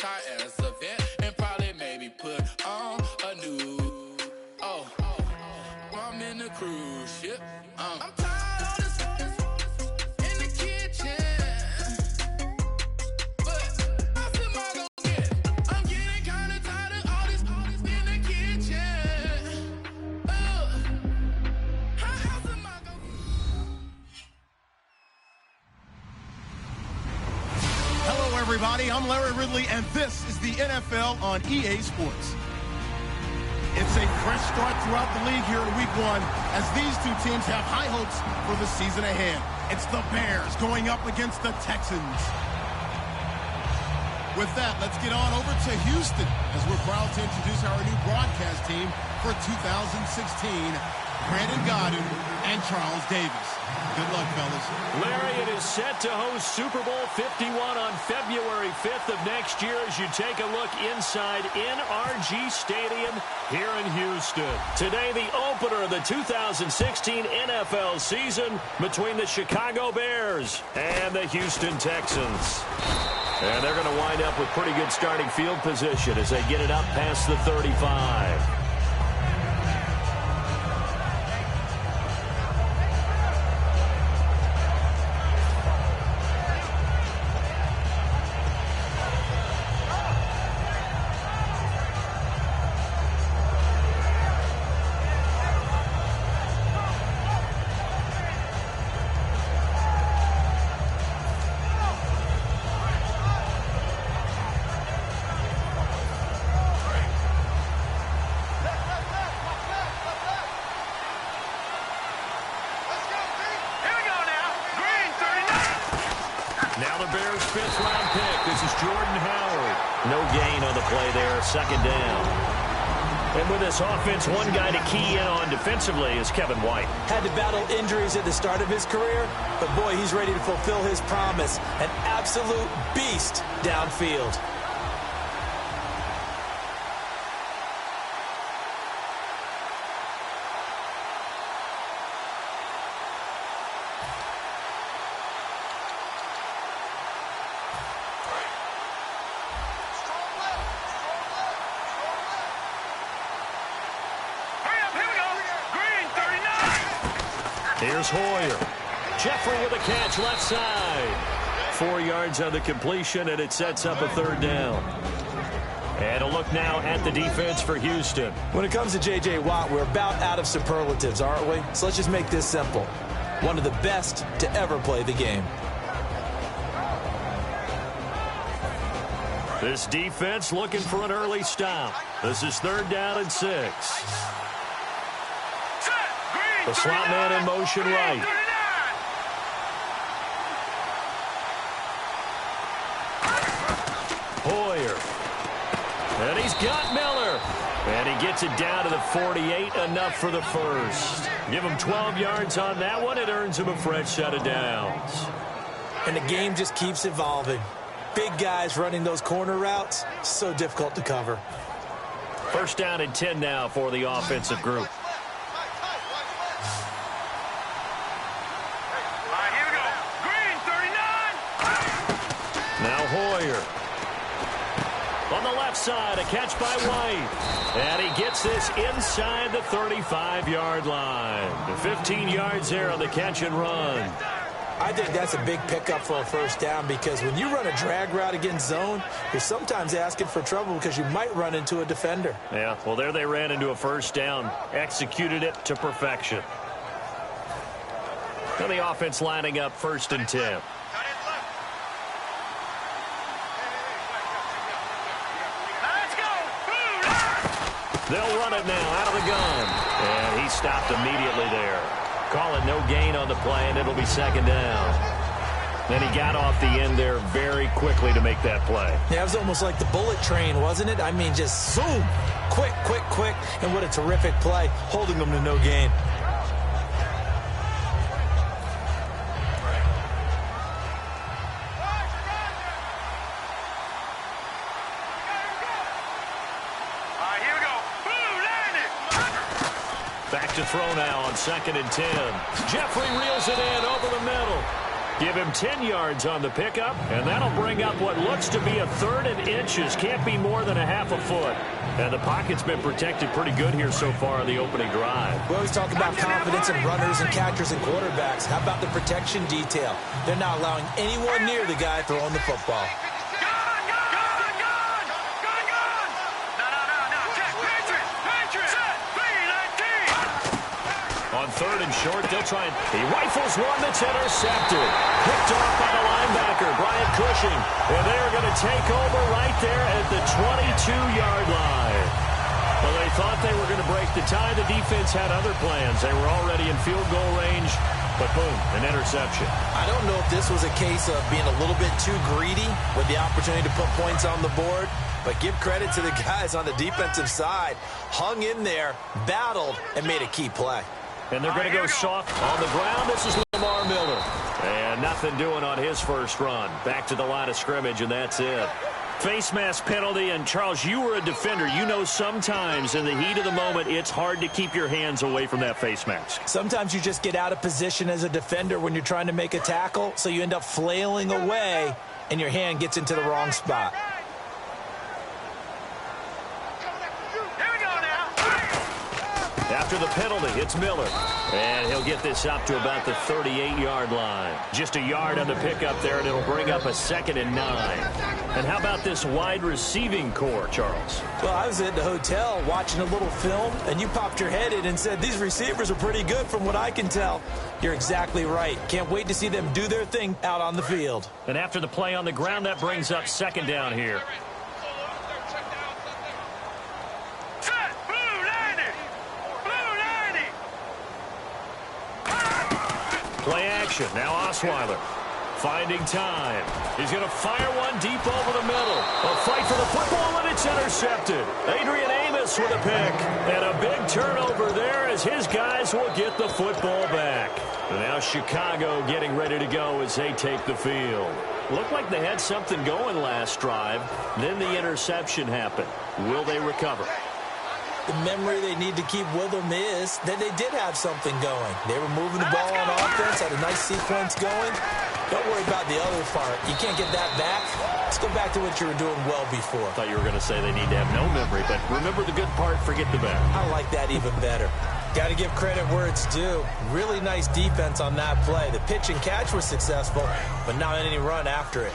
retire as a vet and probably maybe put on a new. I'm in the cruise ship. I'm tired of this in the kitchen. But how else am I gonna get it? I'm getting kinda tired of all this in the kitchen. How else am I gonna Hello, everybody. I'm Larry Ridley, and this is the NFL on EA Sports. It's a fresh start throughout the league here in Week 1 as these two teams have high hopes for the season ahead. It's the Bears going up against the Texans. With that, let's get on over to Houston as we're proud to introduce our new broadcast team for 2016, Brandon Godden and Charles Davis. Good luck, fellas. Larry, it is set to host Super Bowl 51 on February 5th of next year as you take a look inside NRG Stadium here in Houston. Today, the opener of the 2016 NFL season between the Chicago Bears and the Houston Texans. And they're going to wind up with pretty good starting field position as they get it up past the 35. Second down. And with this offense, one guy to key in on defensively is Kevin White. Had to battle injuries at the start of his career, but boy, he's ready to fulfill his promise. An absolute beast downfield. Here's Hoyer. Jeffrey with a catch left side. 4 yards on the completion, and it sets up a third down. And a look now at the defense for Houston. When it comes to J.J. Watt, we're about out of superlatives, aren't we? So let's just make this simple. One of the best to ever play the game. This defense looking for an early stop. This is 3rd down and 6. The slot man in motion right. Hoyer. And he's got Miller. And he gets it down to the 48, enough for the first. Give him 12 yards on that one. It earns him a fresh set of downs. And the game just keeps evolving. Big guys running those corner routes, so difficult to cover. 1st down and 10 now for the offensive group. Now Hoyer. On the left side, a catch by White. And he gets this inside the 35-yard line. 15 yards there on the catch and run. I think that's a big pickup for a 1st down because when you run a drag route against zone, you're sometimes asking for trouble because you might run into a defender. Yeah, well, there they ran into a 1st down. Executed it to perfection. Now the offense lining up 1st and 10. They'll run it now out of the gun. And he stopped immediately there. Call it no gain on the play, and it'll be 2nd down. Then he got off the end there very quickly to make that play. Yeah, it was almost like the bullet train, wasn't it? I mean, just zoom. Quick, quick, quick. And what a terrific play, holding them to no gain. Back to throw now on 2nd and 10. Jeffrey reels it in over the middle. Give him 10 yards on the pickup, and that'll bring up what looks to be a 3rd and inches. Can't be more than a half a foot. And the pocket's been protected pretty good here so far on the opening drive. We always talk about confidence in runners and catchers and quarterbacks. How about the protection detail? They're not allowing anyone near the guy throwing the football. On 3rd and short, they'll try and he rifles one that's intercepted. Picked off by the linebacker, Brian Cushing. And they are going to take over right there at the 22-yard line. Well, they thought they were going to break the tie. The defense had other plans. They were already in field goal range, but boom, an interception. I don't know if this was a case of being a little bit too greedy with the opportunity to put points on the board, but give credit to the guys on the defensive side. Hung in there, battled, and made a key play. And they're going to go soft on the ground. This is Lamar Miller. And nothing doing on his first run. Back to the line of scrimmage, and that's it. Face mask penalty, and Charles, you were a defender. You know sometimes in the heat of the moment, it's hard to keep your hands away from that face mask. Sometimes you just get out of position as a defender when you're trying to make a tackle, so you end up flailing away, and your hand gets into the wrong spot. After the penalty, it's Miller. And he'll get this up to about the 38-yard line. Just a yard on the pickup there, and it'll bring up a 2nd and 9. And how about this wide receiving core, Charles? Well, I was at the hotel watching a little film, and you popped your head in and said, these receivers are pretty good from what I can tell. You're exactly right. Can't wait to see them do their thing out on the field. And after the play on the ground, that brings up 2nd down here. Play action. Now Osweiler finding time. He's going to fire one deep over the middle. A fight for the football, and it's intercepted. Adrian Amos with a pick. And a big turnover there as his guys will get the football back. And now Chicago getting ready to go as they take the field. Looked like they had something going last drive. Then the interception happened. Will they recover? The memory they need to keep with them is that they did have something going. They were moving the ball on offense, had a nice sequence going. Don't worry about the other part. You can't get that back. Let's go back to what you were doing well before. I thought you were going to say they need to have no memory, but remember the good part, forget the bad. I like that even better. Got to give credit where it's due. Really nice defense on that play. The pitch and catch was successful, but not any run after it.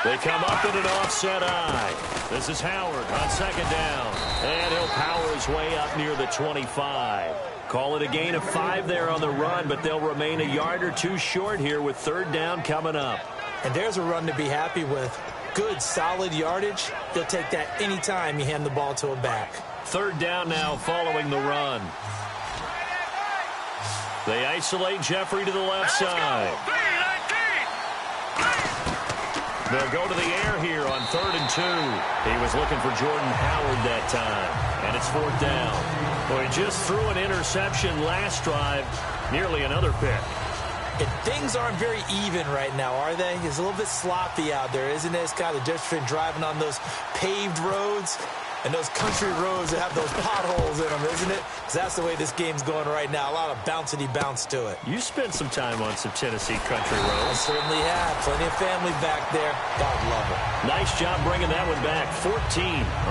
They come up in an offset eye. This is Howard on 2nd down. And he'll power his way up near the 25. Call it a gain of 5 there on the run, but they'll remain a yard or two short here with 3rd down coming up. And there's a run to be happy with. Good, solid yardage. You'll take that anytime you hand the ball to a back. 3rd down now following the run. They isolate Jeffrey to the left side. They'll go to the air here on 3rd and 2. He was looking for Jordan Howard that time. And it's 4th down. Well, he just threw an interception last drive. Nearly another pick. And things aren't very even right now, are they? It's a little bit sloppy out there, isn't it? It's kind of different between driving on those paved roads and those country roads that have those potholes in them, isn't it? Because that's the way this game's going right now. A lot of bouncy bounce to it. You spent some time on some Tennessee country roads. I certainly have. Plenty of family back there. God love it. Nice job bringing that one back. 14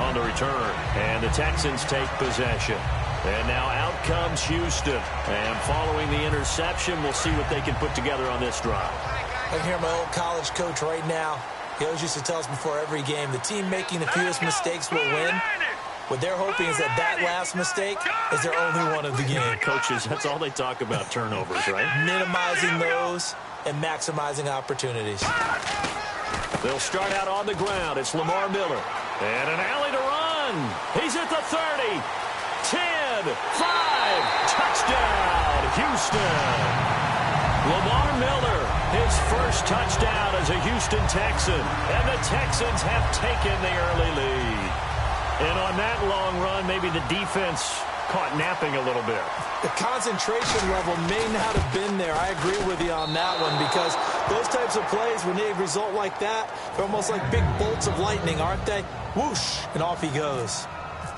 on the return. And the Texans take possession. And now out comes Houston. And following the interception, we'll see what they can put together on this drive. I can hear my old college coach right now. He always used to tell us before every game, the team making the fewest mistakes will win. What they're hoping is that that last mistake is their only one of the game. Coaches, that's all they talk about, turnovers, right? Minimizing those and maximizing opportunities. They'll start out on the ground. It's Lamar Miller. And an alley to run. He's at the 30. 10, 5, touchdown, Houston. Lamar Miller, his first touchdown as a Houston Texan. And the Texans have taken the early lead. And on that long run, maybe the defense caught napping a little bit. The concentration level may not have been there. I agree with you on that one because those types of plays, when they result like that, they're almost like big bolts of lightning, aren't they? Whoosh, and off he goes.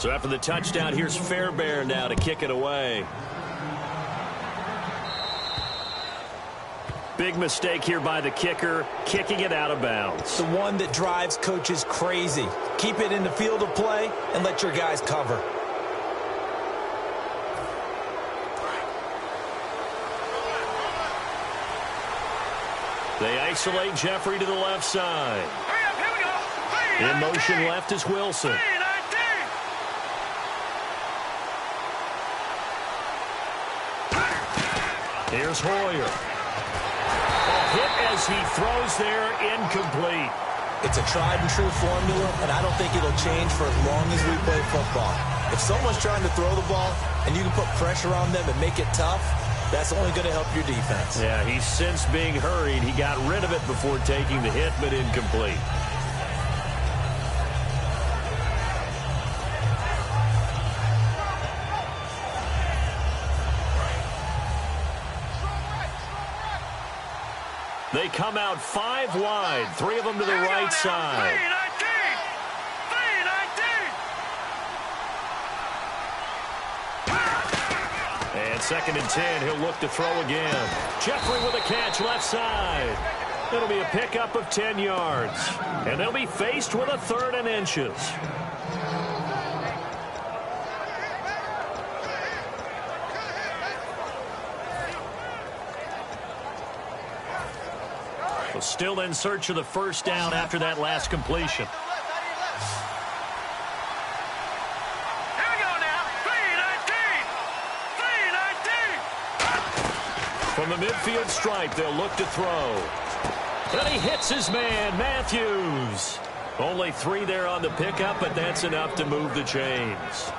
So after the touchdown, here's Fairbairn now to kick it away. Big mistake here by the kicker, kicking it out of bounds. The one that drives coaches crazy. Keep it in the field of play and let your guys cover. They isolate Jeffrey to the left side. In motion left is Wilson. Here's Hoyer. Hit as he throws there, incomplete. It's a tried and true formula, and I don't think it'll change for as long as we play football. If someone's trying to throw the ball and you can put pressure on them and make it tough, that's only going to help your defense. Yeah, he's since being hurried. He got rid of it before taking the hit, but incomplete. They come out 5 wide, 3 of them to the right side. And 2nd and 10, he'll look to throw again. Jeffrey with a catch left side. It'll be a pickup of 10 yards. And they'll be faced with a 3rd and inches. Still in search of the first down after that last completion. Here we go now. 3-19. From the midfield stripe, they'll look to throw. And he hits his man, Matthews. Only 3 there on the pickup, but that's enough to move the chains.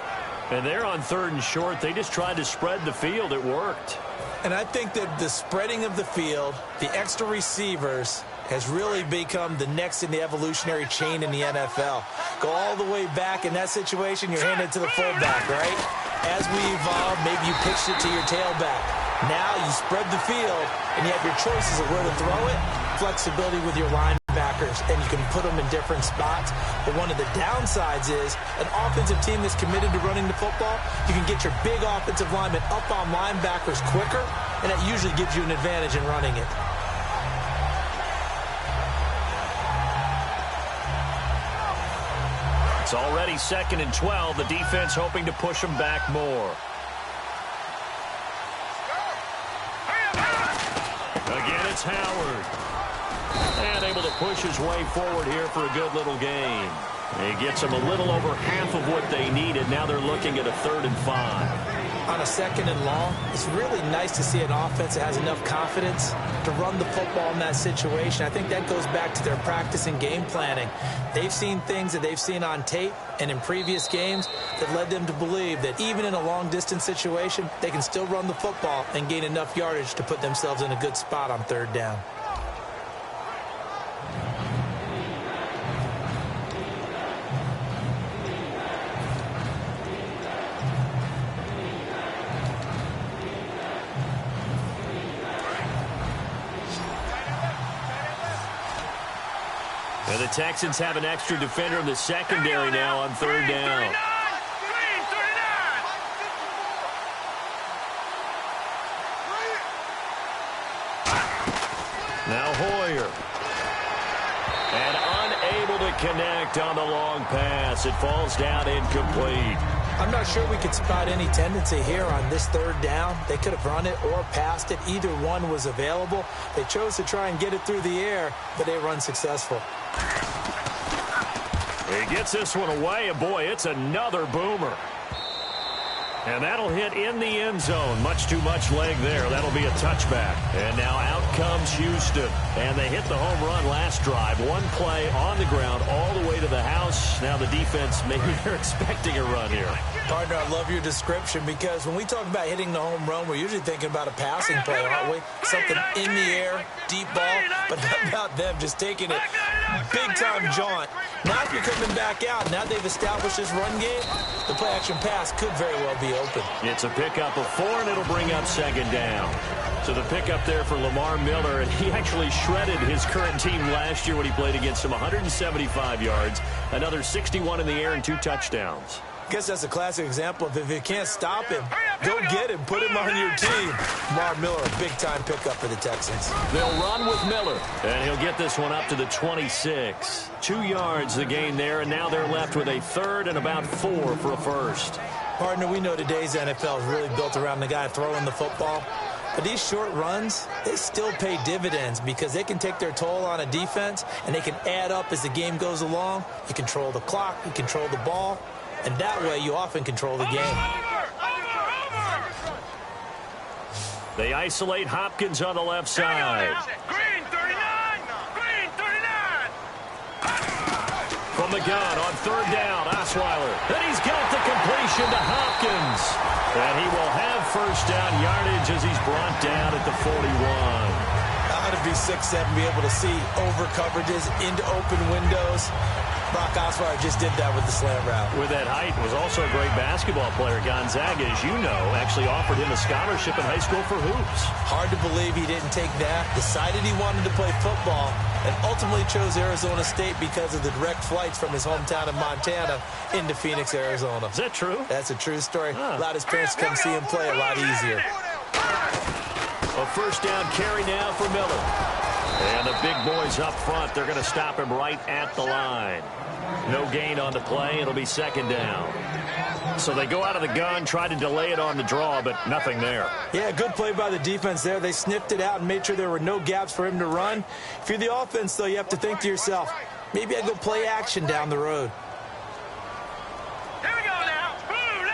And they're on 3rd and short. They just tried to spread the field. It worked. And I think that the spreading of the field, the extra receivers, has really become the next in the evolutionary chain in the NFL. Go all the way back in that situation, you're handed to the fullback, right? As we evolve, maybe you pitched it to your tailback. Now you spread the field, and you have your choices of where to throw it, flexibility with your linebackers, and you can put them in different spots. But one of the downsides is an offensive team that's committed to running the football, you can get your big offensive linemen up on linebackers quicker, and that usually gives you an advantage in running it. It's already 2nd and 12. The defense hoping to push them back more. Again, it's Howard. And able to push his way forward here for a good little gain. He gets them a little over half of what they needed. Now they're looking at a 3rd and 5. On a 2nd and long, it's really nice to see an offense that has enough confidence to run the football in that situation. I think that goes back to their practice and game planning. They've seen things that they've seen on tape and in previous games that led them to believe that even in a long-distance situation, they can still run the football and gain enough yardage to put themselves in a good spot on 3rd down. And the Texans have an extra defender in the secondary now on 3rd down. Now Hoyer. And unable to connect on the long pass. It falls down incomplete. I'm not sure we could spot any tendency here on this 3rd down. They could have run it or passed it. Either one was available. They chose to try and get it through the air, but they were unsuccessful. He gets this one away, and boy, it's another boomer. And that'll hit in the end zone. Much too much leg there. That'll be a touchback. And now out comes Houston. And they hit the home run last drive. One play on the ground all the way to the house. Now the defense, maybe they're expecting a run here. Partner, I love your description because when we talk about hitting the home run, we're usually thinking about a passing play, aren't we? Something in the air, deep ball, but how about them just taking it big-time jaunt. Now if you're coming back out, now they've established this run game, the play-action pass could very well be open. It's a pickup of 4, and it'll bring up 2nd down. So the pickup there for Lamar Miller, and he actually shredded his current team last year when he played against them. 175 yards, another 61 in the air, and 2 touchdowns. I guess that's a classic example of if you can't stop him, go get him, put him on your team. Lamar Miller, a big-time pickup for the Texans. They'll run with Miller, and he'll get this one up to the 26. 2 yards the gain there, and now they're left with a third and about 4 for a first. Partner, we know today's NFL is really built around the guy throwing the football. But these short runs, they still pay dividends because they can take their toll on a defense, and they can add up as the game goes along. You control the clock, you control the ball, and that way you often control the game. They isolate Hopkins on the left side. Green 39! Green 39! From the gun on third down, Osweiler. And he's got the completion to Hopkins. And he will have first down yardage as he's brought down at the 41. How to be 6'7", be able to see over coverages into open windows. Brock Osweiler just did that with the slant route. With that height, was also a great basketball player. Gonzaga, as you know, actually offered him a scholarship in high school for hoops. Hard to believe he didn't take that, decided he wanted to play football, and ultimately chose Arizona State because of the direct flights from his hometown of Montana into Phoenix, Arizona. Is that true? That's a true story. Allowed his parents to come see him play a lot easier. A first down carry now for Miller. And the big boys up front, they're going to stop him right at the line. No gain on the play. It'll be second down. So they go out of the gun, try to delay it on the draw, but nothing there. Yeah, good play by the defense there. They sniffed it out and made sure there were no gaps for him to run. If you're the offense, though, you have to think to yourself, maybe I go play action down the road. Here we go now. Blue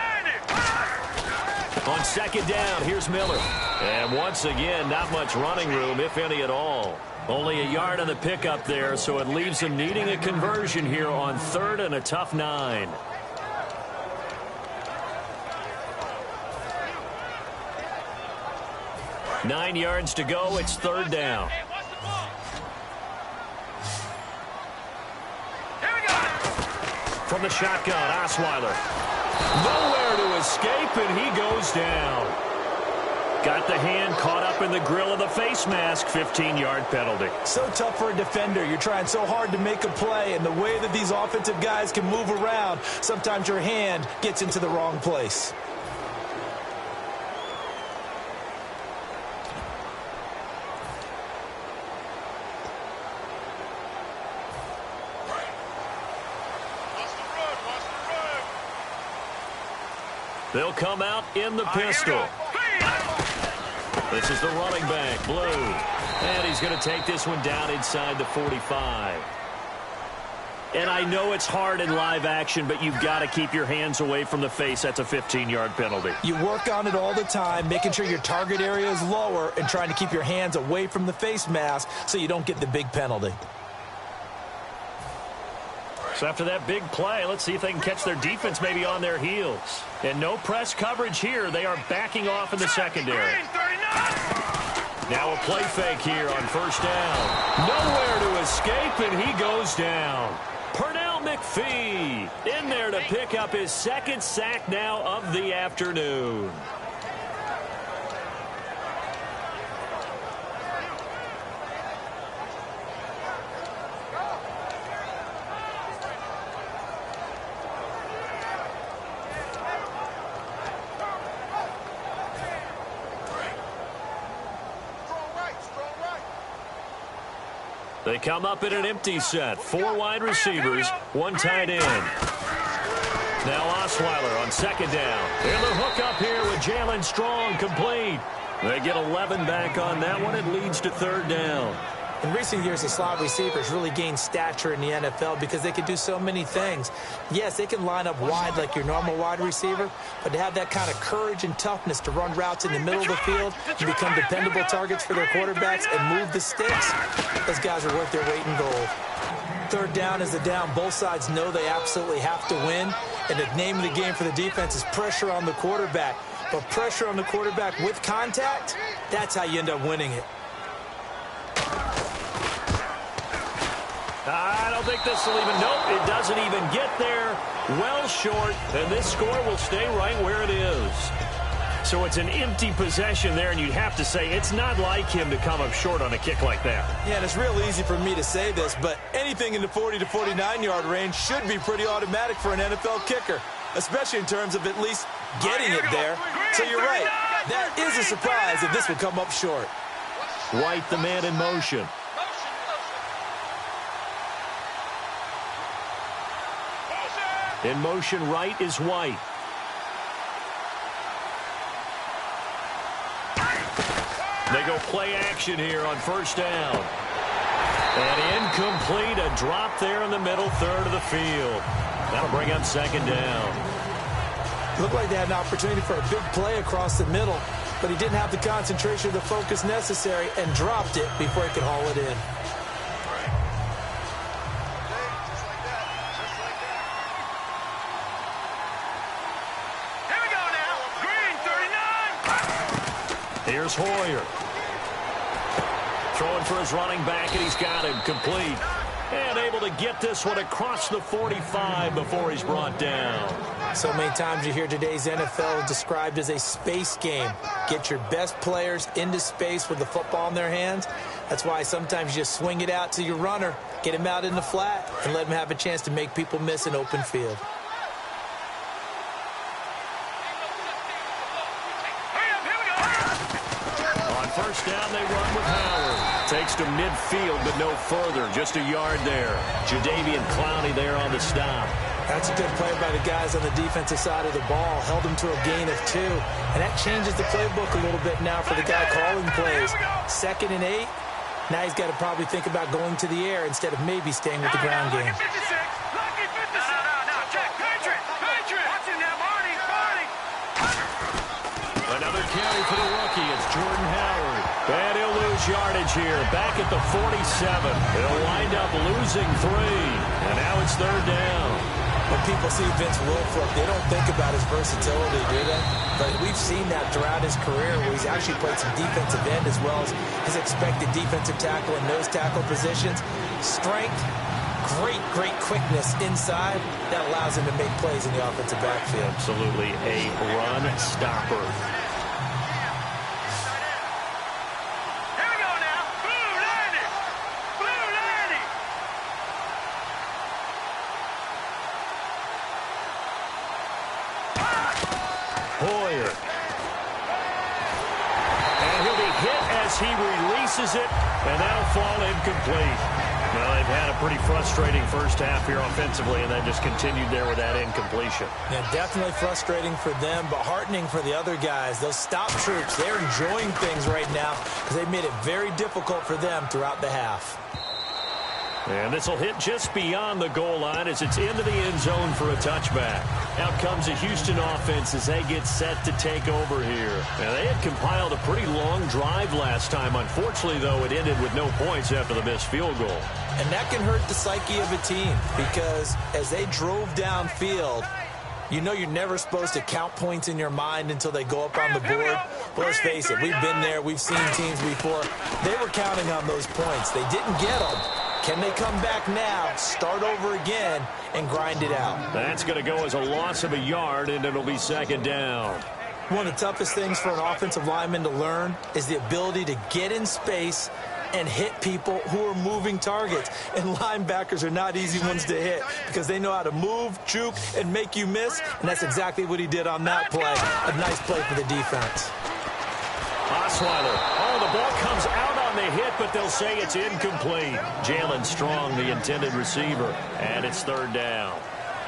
90. On second down, here's Miller. And once again, not much running room, if any at all. Only a yard on the pickup there, so it leaves him needing a conversion here on third and a tough 9. Nine yards to go. It's third down. Hey, what's the ball? Here we go. From the shotgun, Osweiler. Nowhere to escape, and he goes down. Got the hand caught up in the grill of the face mask. 15-yard penalty. So tough for a defender. You're trying so hard to make a play, and the way that these offensive guys can move around, sometimes your hand gets into the wrong place. They'll come out in the pistol. This is the running back, Blue. And he's going to take this one down inside the 45. And I know it's hard in live action, but you've got to keep your hands away from the face. That's a 15-yard penalty. You work on it all the time, making sure your target area is lower and trying to keep your hands away from the face mask so you don't get the big penalty. So after that big play, let's see if they can catch their defense maybe on their heels. And no press coverage here. They are backing off in the secondary. Now a play fake here on first down. Nowhere to escape, and he goes down. Pernell McPhee in there to pick up his second sack now of the afternoon. They come up in an empty set. 4 wide receivers, 1 tight end. Now Osweiler on second down. And the hook up here with Jalen Strong complete. They get 11 back on that one. It leads to third down. In recent years, the slot receivers really gained stature in the NFL because they can do so many things. Yes, they can line up wide like your normal wide receiver, but to have that kind of courage and toughness to run routes in the middle of the field and become dependable targets for their quarterbacks and move the sticks, those guys are worth their weight in gold. Third down is the down. Both sides know they absolutely have to win, and the name of the game for the defense is pressure on the quarterback. But pressure on the quarterback with contact, that's how you end up winning it. I don't think this will even, nope, it doesn't even get there. Well short, and this score will stay right where it is. So it's an empty possession there, and you'd have to say it's not like him to come up short on a kick like that. Yeah, and it's real easy for me to say this, but anything in the 40 to 49-yard range should be pretty automatic for an NFL kicker, especially in terms of at least getting it there. So you're right. That is a surprise if this would come up short. White, the man in motion. In motion, right is White. They go play action here on first down. And incomplete, a drop there in the middle third of the field. That'll bring up second down. Looked like they had an opportunity for a big play across the middle, but he didn't have the concentration or the focus necessary and dropped it before he could haul it in. Here we go now. Green 39. Here's Hoyer. Throwing for his running back, and he's got him complete. And able to get this one across the 45 before he's brought down. So many times you hear today's NFL described as a space game. Get your best players into space with the football in their hands. That's why sometimes you just swing it out to your runner, get him out in the flat, and let him have a chance to make people miss an open field. First down, they run with Howard. Takes to midfield, but no further. Just a yard there. Jadeveon Clowney there on the stop. That's a good play by the guys on the defensive side of the ball. Held him to a gain of 2. And that changes the playbook a little bit now for the guy calling plays. 2nd and 8. Now he's got to probably think about going to the air instead of maybe staying with the ground game. Another carry for the rookie. It's Jordan Howard. And he'll lose yardage here. Back at the 47. He'll wind up losing 3. And now it's third down. When people see Vince Wilfork, they don't think about his versatility, do they? But we've seen that throughout his career where he's actually played some defensive end as well as his expected defensive tackle and nose tackle positions. Strength, great quickness inside. That allows him to make plays in the offensive backfield. Absolutely a run stopper. Hoyer. And he'll be hit as he releases it, and that'll fall incomplete. Well, they've had a pretty frustrating first half here offensively, and then just continued there with that incompletion. Yeah, definitely frustrating for them, but heartening for the other guys. Those stop troops, they're enjoying things right now because they made it very difficult for them throughout the half. And this will hit just beyond the goal line as it's into the end zone for a touchback. Out comes the Houston offense as they get set to take over here. Now, they had compiled a pretty long drive last time. Unfortunately, though, it ended with no points after the missed field goal. And that can hurt the psyche of a team because as they drove downfield, you know you're never supposed to count points in your mind until they go up on the board. But let's face it, we've been there. We've seen teams before. They were counting on those points. They didn't get them. Can they come back now, start over again, and grind it out? That's going to go as a loss of a yard, and it'll be second down. One of the toughest things for an offensive lineman to learn is the ability to get in space and hit people who are moving targets. And linebackers are not easy ones to hit because they know how to move, juke, and make you miss. And that's exactly what he did on that play. A nice play for the defense. Osweiler. Oh, the ball comes out on the hit, but they'll say it's incomplete. Jalen Strong, the intended receiver, and it's third down.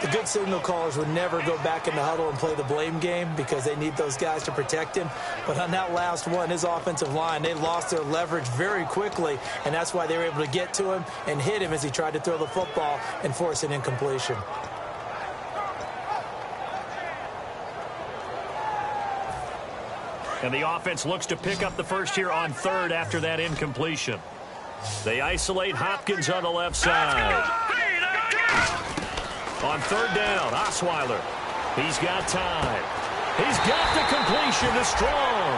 The good signal callers would never go back in the huddle and play the blame game because they need those guys to protect him. But on that last one, his offensive line, they lost their leverage very quickly, and that's why they were able to get to him and hit him as he tried to throw the football and force an incompletion. And the offense looks to pick up the first here on third after that incompletion. They isolate Hopkins on the left side. On third down, Osweiler. He's got time. He's got the completion to Strong.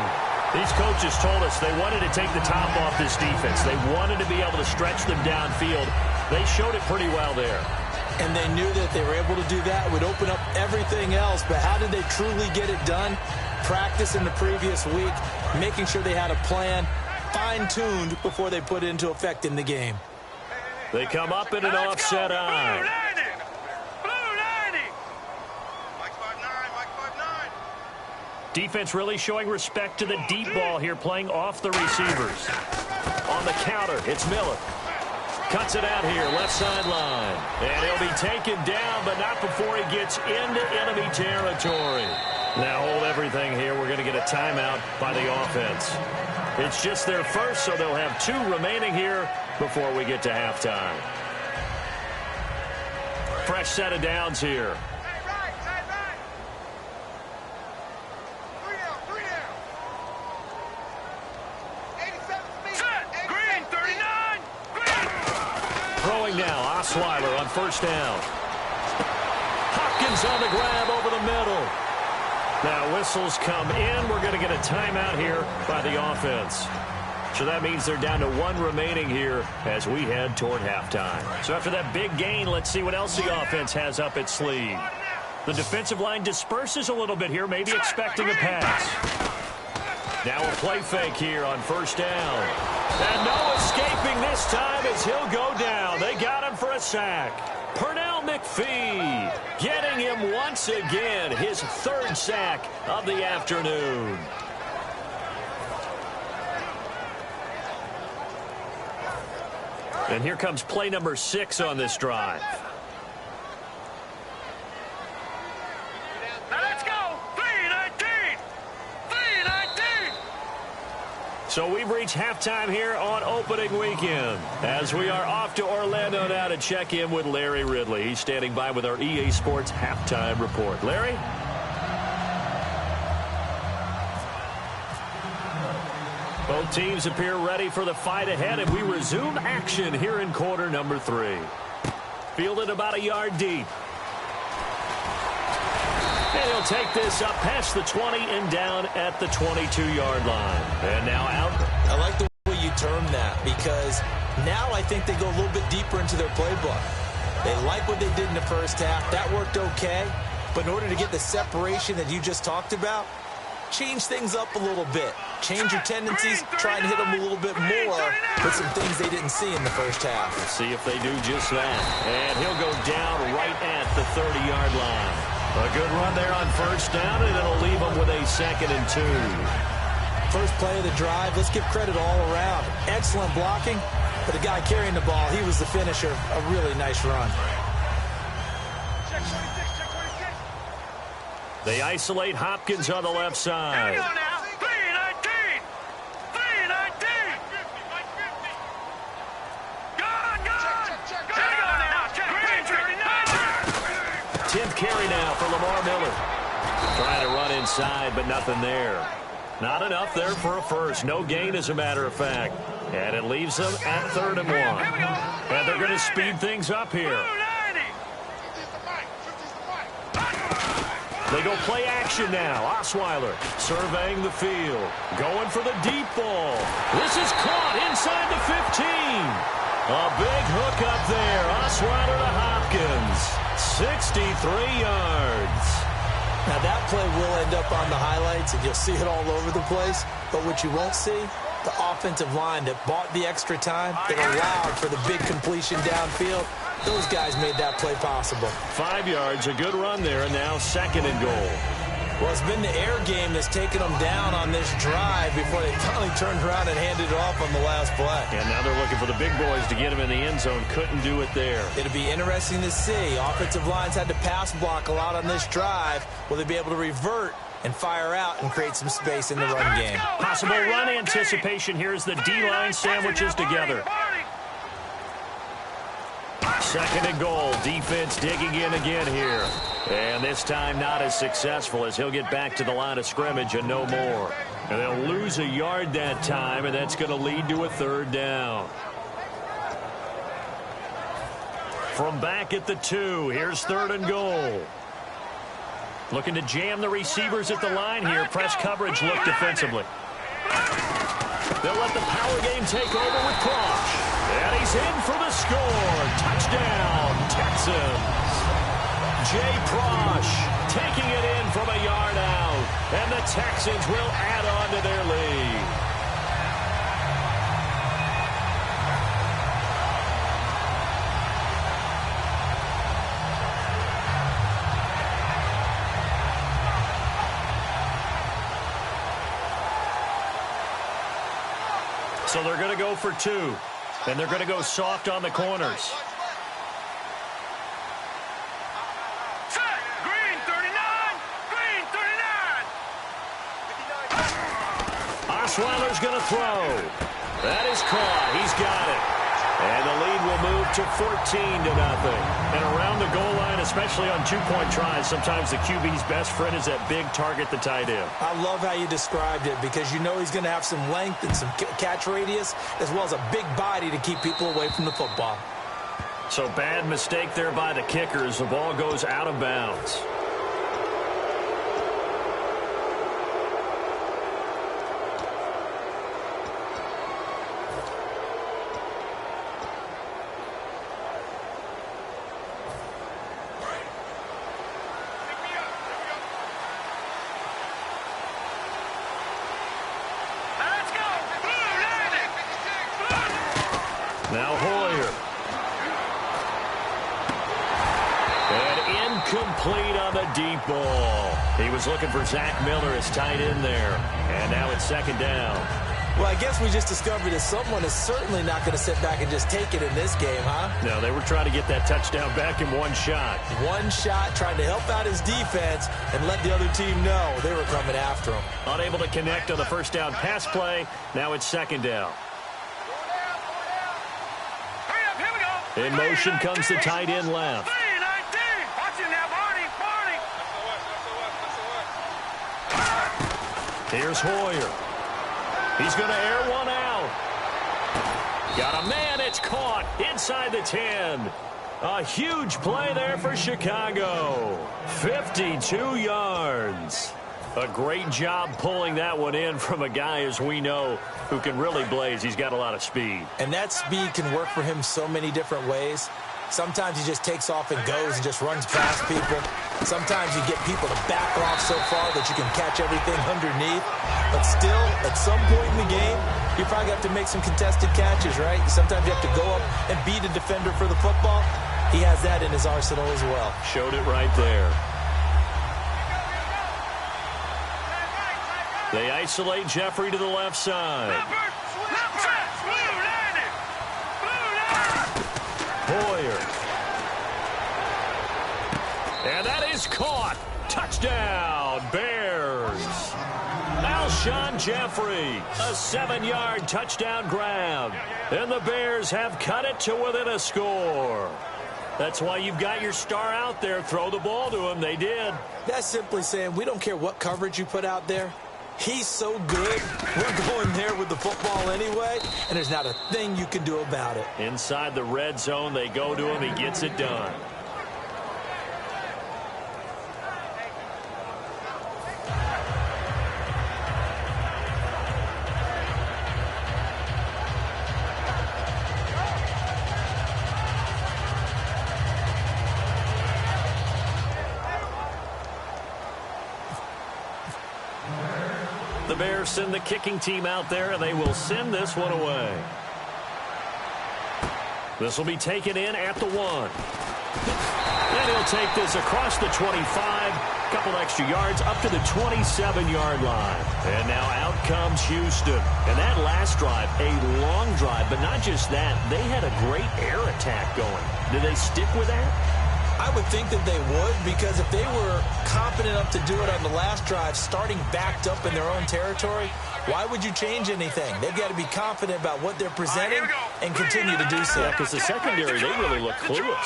These coaches told us they wanted to take the top off this defense. They wanted to be able to stretch them downfield. They showed it pretty well there. And they knew that if they were able to do that, it would open up everything else. But how did they truly get it done? practice in the previous week, making sure they had a plan fine-tuned before they put it into effect in the game. They come up in an offset eye. Defense really showing respect to the deep ball here, playing off the receivers. On the counter, it's Miller. Cuts it out here, left sideline. And he'll be taken down, but not before he gets into enemy territory. Now hold everything here. We're going to get a timeout by the offense. It's just their first, so they'll have 2 remaining here before we get to halftime. Fresh set of downs here. Throwing now, Osweiler on first down. Hopkins on the grab over the middle. Now whistles come in. We're going to get a timeout here by the offense. So that means they're down to 1 remaining here as we head toward halftime. So after that big gain, let's see what else the offense has up its sleeve. The defensive line disperses a little bit here, maybe expecting a pass. Now a play fake here on first down. And no escaping this time as he'll go down. They got him for a sack. Pernell McPhee getting him once again, his 3rd sack of the afternoon. And here comes play number 6 on this drive. So we've reached halftime here on opening weekend as we are off to Orlando now to check in with Larry Ridley. He's standing by with our EA Sports halftime report. Larry? Both teams appear ready for the fight ahead, and we resume action here in quarter number 3. Fielded about a yard deep. And he'll take this up past the 20 and down at the 22-yard line. And now out. I like the way you term that because now I think they go a little bit deeper into their playbook. They like what they did in the first half. That worked okay. But in order to get the separation that you just talked about, change things up a little bit. Change your tendencies, try and hit them a little bit more with some things they didn't see in the first half. Let's see if they do just that. And he'll go down right at the 30-yard line. A good run there on first down, and it'll leave them with a 2nd and 2. First play of the drive, let's give credit all around. Excellent blocking, but the guy carrying the ball, he was the finisher. A really nice run. They isolate Hopkins on the left side. Carry now for Lamar Miller. Trying to run inside, but nothing there. Not enough there for a first. No gain, as a matter of fact. And it leaves them at 3rd and 1. And they're going to speed things up here. They go play action now. Osweiler surveying the field. Going for the deep ball. This is caught inside the 15. A big hook up there. Osweiler to Hopkins. 63 yards. Now that play will end up on the highlights, and you'll see it all over the place. But what you won't see, the offensive line that bought the extra time, that allowed for the big completion downfield, those guys made that play possible. 5 yards, a good run there, and now 2nd and goal. Well, it's been the air game that's taken them down on this drive before they finally turned around and handed it off on the last play. And now they're looking for the big boys to get him in the end zone. Couldn't do it there. It'll be interesting to see. Offensive lines had to pass block a lot on this drive. Will they be able to revert and fire out and create some space in the run game? Possible run anticipation here as the D-line sandwiches together. 2nd and goal. Defense digging in again here. And this time not as successful as he'll get back to the line of scrimmage and no more. And they'll lose a yard that time, and that's going to lead to a 3rd down. From back at the 2, here's 3rd and goal. Looking to jam the receivers at the line here. Press coverage look defensively. They'll let the power game take over with Prosh. And he's in for the score. Touchdown, Texans. Jay Prosh taking it in from a yard out. And the Texans will add on to their lead. So they're going to go for 2, and they're going to go soft on the corners. Green 39! Green 39! Osweiler's going to throw. That is caught. He's got it. And the lead will move to 14-0. And around the goal line, especially on two-point tries, sometimes the QB's best friend is that big target, the tight end. I love how you described it because you know he's going to have some length and some catch radius as well as a big body to keep people away from the football. So bad mistake there by the kickers. The ball goes out of bounds. Now Hoyer. And incomplete on the deep ball. He was looking for Zach Miller as tight end there. And now it's 2nd down. Well, I guess we just discovered that someone is certainly not going to sit back and just take it in this game, huh? No, they were trying to get that touchdown back in one shot. One shot, trying to help out his defense and let the other team know they were coming after him. Unable to connect on the first down pass play. Now it's 2nd down. In motion comes the tight end left. Here's Hoyer. He's going to air one out. Got a man. It's caught inside the 10. A huge play there for Chicago. 52 yards. A great job pulling that one in from a guy, as we know, who can really blaze. He's got a lot of speed. And that speed can work for him so many different ways. Sometimes he just takes off and goes and just runs past people. Sometimes you get people to back off so far that you can catch everything underneath. But still, at some point in the game, you probably have to make some contested catches, right? Sometimes you have to go up and beat a defender for the football. He has that in his arsenal as well. Showed it right there. They isolate Jeffrey to the left side. Hoyer. And that is caught. Touchdown, Bears. Alshon Jeffrey, a 7-yard touchdown grab. And the Bears have cut it to within a score. That's why you've got your star out there. Throw the ball to him. They did. That's simply saying we don't care what coverage you put out there. He's so good, we're going there with the football anyway, and there's not a thing you can do about it. Inside the red zone, they go to him. He gets it done. The Bears send the kicking team out there, and they will send this one away. This will be taken in at the 1. And he'll take this across the 25, couple extra yards up to the 27-yard line. And now out comes Houston. And that last drive, a long drive, but not just that, they had a great air attack going. Do they stick with that? I would think that they would, because if they were confident enough to do it on the last drive, starting backed up in their own territory, why would you change anything? They've got to be confident about what they're presenting and continue to do so. Yeah, because the secondary, they really look clueless.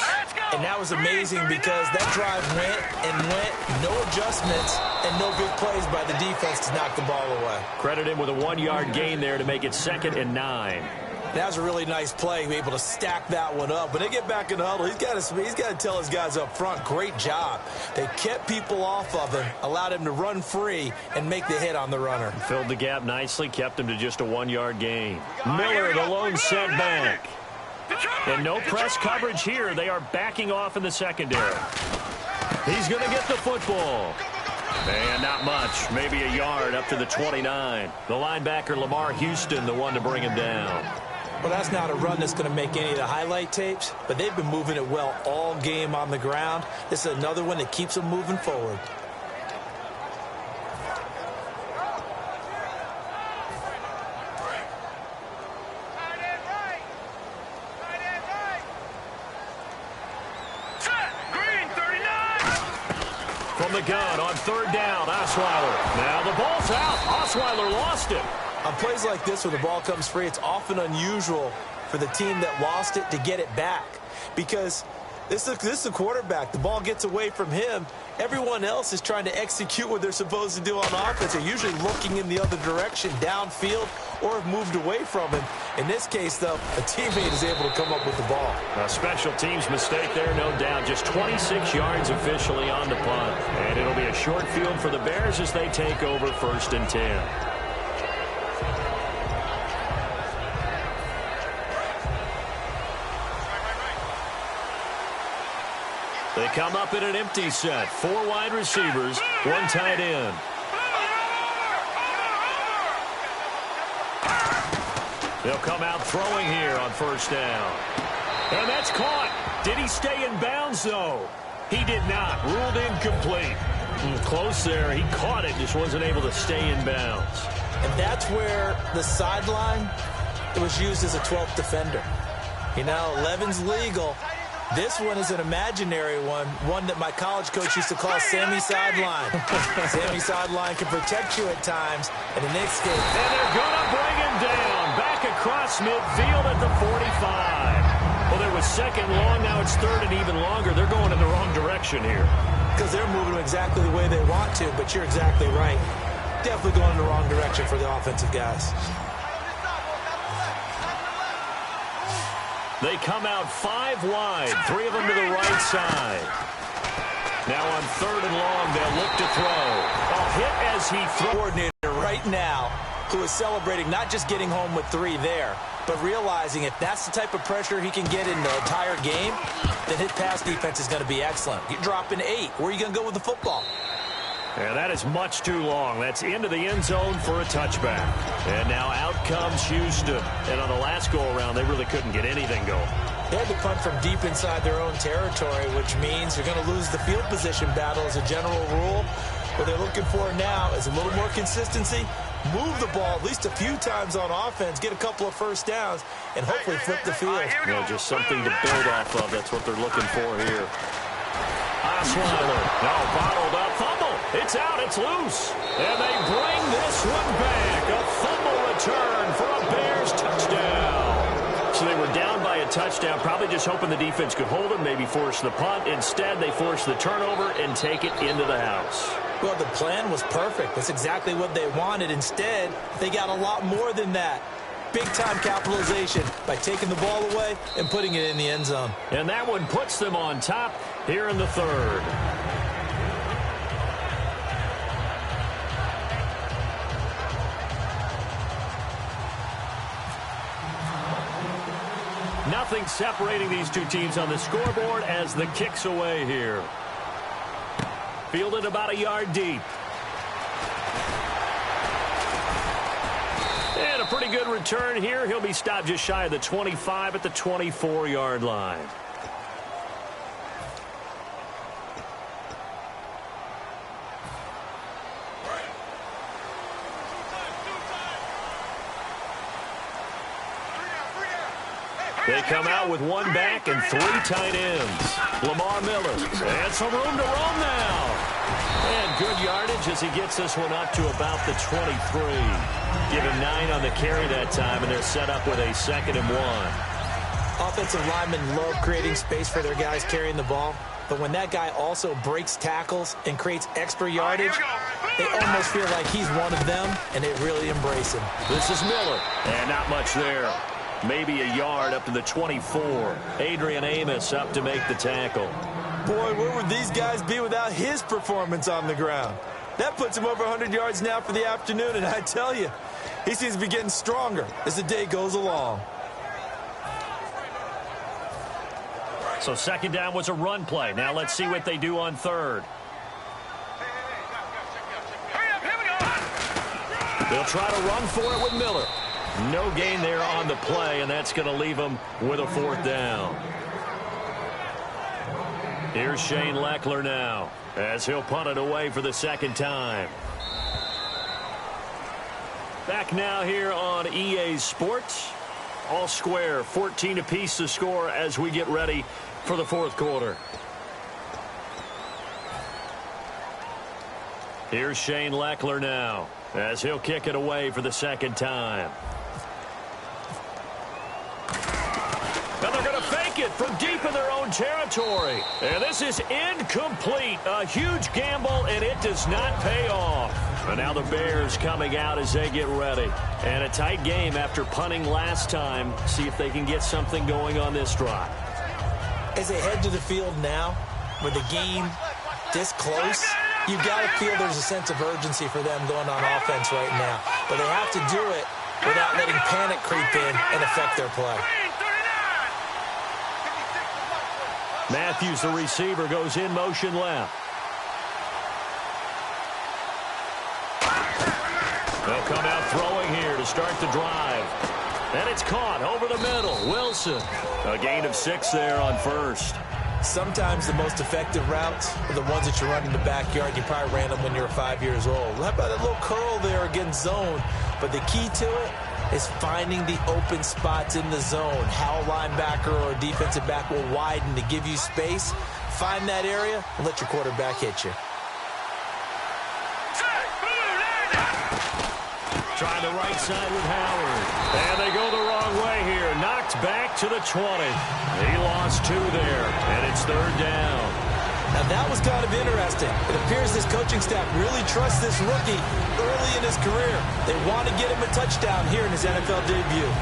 And that was amazing because that drive went and went, no adjustments, and no big plays by the defense to knock the ball away. Credit him with a 1-yard gain there to make it 2nd and 9. That was a really nice play, able to stack that one up. When they get back in the huddle, he's got to tell his guys up front, great job. They kept people off of him, allowed him to run free and make the hit on the runner. Filled the gap nicely, kept him to just a 1-yard gain. Miller, the lone setback. And no press coverage here. They are backing off in the secondary. He's going to get the football. And now Not much, maybe a yard up to the 29. The linebacker, Lamar Houston, the one to bring him down. Well, that's not a run that's going to make any of the highlight tapes, but they've been moving it well all game on the ground. This is another one that keeps them moving forward. From the gun on third down, Osweiler. Now the ball's out. Osweiler lost it. On plays like this where the ball comes free, it's often unusual for the team that lost it to get it back. Because this is a quarterback. The ball gets away from him. Everyone else is trying to execute what they're supposed to do on offense. They're usually looking in the other direction, downfield, or have moved away from him. In this case, though, a teammate is able to come up with the ball. A special teams mistake there, no doubt. Just 26 yards officially on the punt. And it'll be a short field for the Bears as they take over 1st and 10. They come up in an empty set. 4 wide receivers, 1 tight end. They'll come out throwing here on 1st down. And that's caught. Did he stay in bounds, though? He did not. Ruled incomplete. Close there. He caught it, just wasn't able to stay in bounds. And that's where the sideline, it was used as a 12th defender. You know, 11's legal. This one is an imaginary one that my college coach used to call Sammy Sideline. Sammy Sideline can protect you at times, and in this case... And they're going to bring him down. Back across midfield at the 45. Well, there was 2nd long, now it's 3rd and even longer. They're going in the wrong direction here. Because they're moving exactly the way they want to, but you're exactly right. Definitely going in the wrong direction for the offensive guys. They come out 5 wide, 3 of them to the right side. Now on 3rd and long, they'll look to throw. A hit as he throws. Coordinator right now who is celebrating not just getting home with 3 there, but realizing if that's the type of pressure he can get in the entire game, then his pass defense is going to be excellent. You're dropping 8. Where are you going to go with the football? And that is much too long. That's into the end zone for a touchback. And now out comes Houston. And on the last go-around, they really couldn't get anything going. They had to punt from deep inside their own territory, which means they're going to lose the field position battle as a general rule. What they're looking for now is a little more consistency, move the ball at least a few times on offense, get a couple of 1st downs, and hopefully flip the field. Yeah, just something to build off of. That's what they're looking for here. Osweiler. No, bottled up. Fumble. It's out. It's loose. And they bring this one back. A fumble return for a Bears touchdown. So they were down by a touchdown, probably just hoping the defense could hold them, maybe force the punt. Instead, they force the turnover and take it into the house. Well, the plan was perfect. That's exactly what they wanted. Instead, they got a lot more than that. Big-time capitalization by taking the ball away and putting it in the end zone. And that one puts them on top here in the 3rd. Nothing separating these two teams on the scoreboard as the kick's away here. Fielded about a yard deep. And a pretty good return here. He'll be stopped just shy of the 25 at the 24-yard line. They come out with 1 back and 3 tight ends. Lamar Miller. And some room to roam now. And good yardage as he gets this one up to about the 23. Give him 9 on the carry that time, and they're set up with a 2nd and 1. Offensive linemen love creating space for their guys carrying the ball. But when that guy also breaks tackles and creates extra yardage, they almost feel like he's one of them, and they really embrace him. This is Miller. And not much there. Maybe a yard up to the 24. Adrian Amos up to make the tackle. Boy, where would these guys be without his performance on the ground? That puts him over 100 yards now for the afternoon, and I tell you, he seems to be getting stronger as the day goes along. So 2nd down was a run play. Now let's see what they do on 3rd. They'll try to run for it with Miller. No gain there on the play, and that's going to leave them with a 4th down. Here's Shane Leckler now as he'll punt it away for the 2nd time. Back now here on EA Sports. All square, 14 apiece to score as we get ready for the 4th quarter. Here's Shane Leckler now as he'll kick it away for the 2nd time. And they're going to fake it from deep in their own territory. And this is incomplete. A huge gamble, and it does not pay off. And now the Bears coming out as they get ready. And a tight game after punting last time. See if they can get something going on this drive. As they head to the field now, with the game this close, you've got to feel there's a sense of urgency for them going on offense right now. But they have to do it without letting panic creep in and affect their play. Matthews, the receiver, goes in motion left. They'll come out throwing here to start the drive. And it's caught over the middle. Wilson, a gain of 6 there on 1st. Sometimes the most effective routes are the ones that you run in the backyard. You probably ran them when you were 5 years old. How about that little curl there against zone? But the key to it is finding the open spots in the zone. How a linebacker or a defensive back will widen to give you space. Find that area and let your quarterback hit you. Trying the right side with Howard. And they go the wrong way here. Knocked back to the 20. He lost 2 there, and it's 3rd down. Now, that was kind of interesting. It appears this coaching staff really trusts this rookie early in his career. They want to get him a touchdown here in his NFL debut.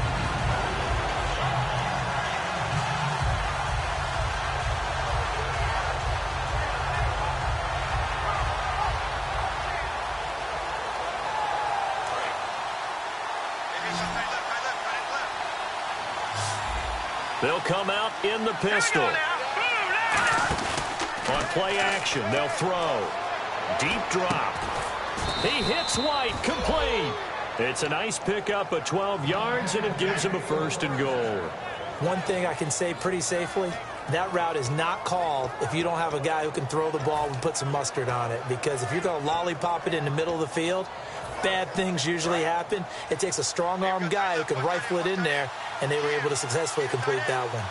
They'll come out in the pistol. On play action, they'll throw. Deep drop. He hits White, complete. It's a nice pickup of 12 yards, and it gives him a 1st and goal. One thing I can say pretty safely, that route is not called if you don't have a guy who can throw the ball and put some mustard on it. Because if you're going to lollipop it in the middle of the field, bad things usually happen. It takes a strong-arm guy who can rifle it in there, and they were able to successfully complete that one.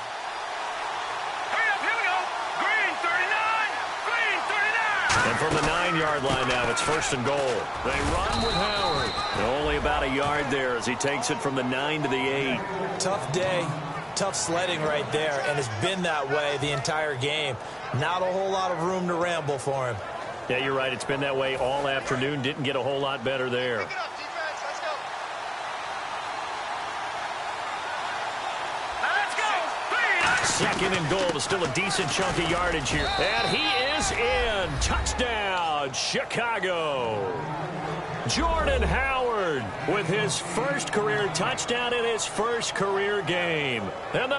And from the 9-yard line now, it's 1st and goal. They run with Howard. Only about a yard there as he takes it from the 9 to the 8. Tough day, tough sledding right there, and it's been that way the entire game. Not a whole lot of room to ramble for him. Yeah, you're right. It's been that way all afternoon. Didn't get a whole lot better there. Second and goal. Still a decent chunk of yardage here. And he is in. Touchdown, Chicago. Jordan Howard with his first career touchdown in his first career game. And